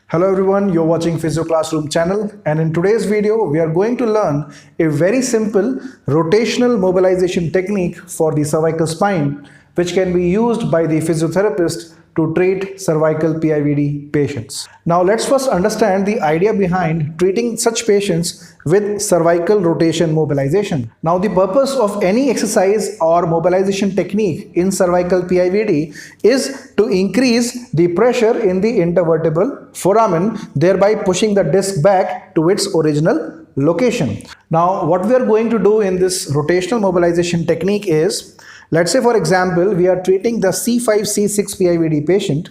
Hello everyone, you're watching Physio Classroom channel, and in today's video we are going to learn a very simple rotational mobilization technique for the cervical spine which can be used by the physiotherapist to treat cervical PIVD patients. Now let's first understand the idea behind treating such patients with cervical rotation mobilization. Now the purpose of any exercise or mobilization technique in cervical PIVD is to increase the pressure in the intervertebral foramen, thereby pushing the disc back to its original location. Now what we are going to do in this rotational mobilization technique is, let's say for example, we are treating the C5-C6 PIVD patient,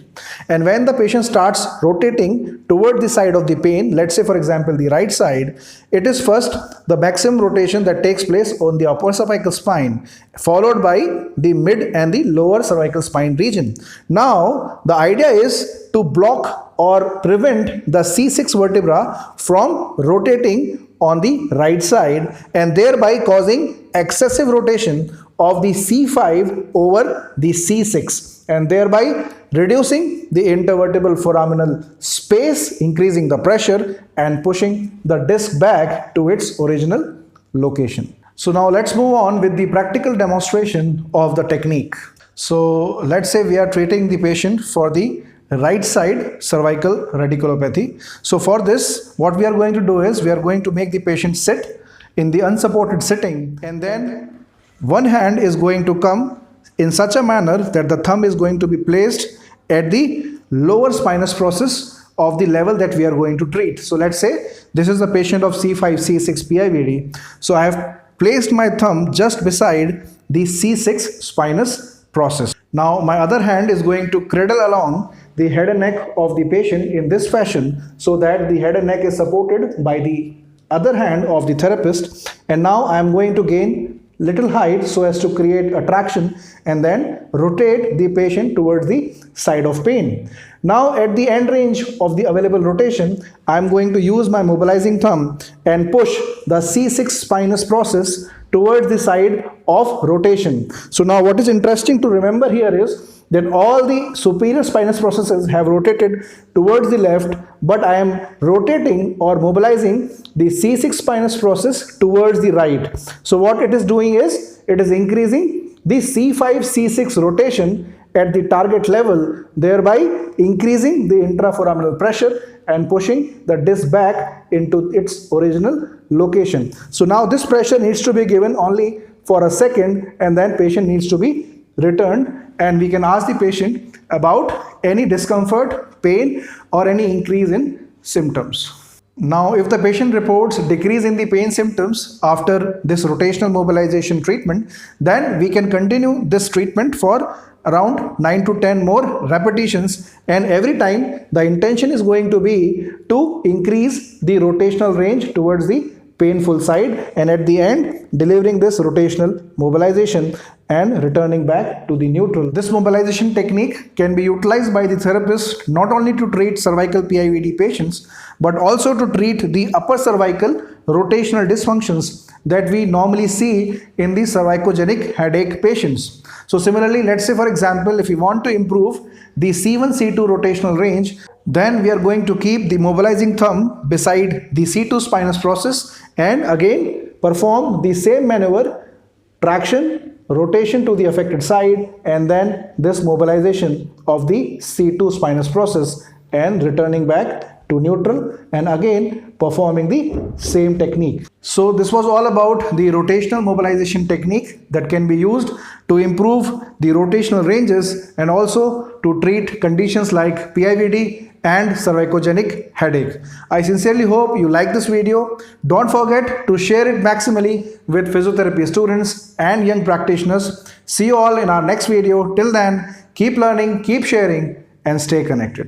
and when the patient starts rotating toward the side of the pain, let's say for example the right side, it is first the maximum rotation that takes place on the upper cervical spine, followed by the mid and the lower cervical spine region. Now the idea is to block or prevent the C6 vertebra from rotating on the right side and thereby causing excessive rotation of the C5 over the C6 and thereby reducing the intervertebral foraminal space, increasing the pressure and pushing the disc back to its original location. So now let's move on with the practical demonstration of the technique. So let's say we are treating the patient for the right side cervical radiculopathy. So for this, what we are going to do is we are going to make the patient sit in the unsupported sitting, and then one hand is going to come in such a manner that the thumb is going to be placed at the lower spinous process of the level that we are going to treat. So let's say this is a patient of C5-C6 PIVD. So I have placed my thumb just beside the C6 spinous process. Now my other hand is going to cradle along the head and neck of the patient in this fashion so that the head and neck is supported by the other hand of the therapist, and now I am going to gain little height so as to create a traction and then rotate the patient towards the side of pain. Now at the end range of the available rotation, I am going to use my mobilizing thumb and push the C6 spinous process towards the side of rotation. So now what is interesting to remember here is that all the superior spinous processes have rotated towards the left, but I am rotating or mobilizing the C6 spinous process towards the right. So what it is doing is, it is increasing the C5-C6 rotation at the target level, thereby increasing the intraforaminal pressure and pushing the disc back into its original location. So now this pressure needs to be given only for a second, and then patient needs to be returned, and we can ask the patient about any discomfort, pain or any increase in symptoms. Now if the patient reports decrease in the pain symptoms after this rotational mobilization treatment, then we can continue this treatment for around 9 to 10 more repetitions, and every time the intention is going to be to increase the rotational range towards the painful side, and at the end delivering this rotational mobilization and returning back to the neutral. This mobilization technique can be utilized by the therapist not only to treat cervical PIVD patients but also to treat the upper cervical rotational dysfunctions that we normally see in the cervicogenic headache patients. So similarly, let's say for example, if we want to improve the C1-C2 rotational range, then we are going to keep the mobilizing thumb beside the C2 spinous process and again perform the same maneuver, traction, rotation to the affected side, and then this mobilization of the C2 spinous process and returning back to neutral and again performing the same technique. So this was all about the rotational mobilization technique that can be used to improve the rotational ranges and also to treat conditions like PIVD and cervicogenic headache. I sincerely hope you like this video. Don't forget to share it maximally with physiotherapy students and young practitioners. See you all in our next video. Till then, keep learning, keep sharing and stay connected.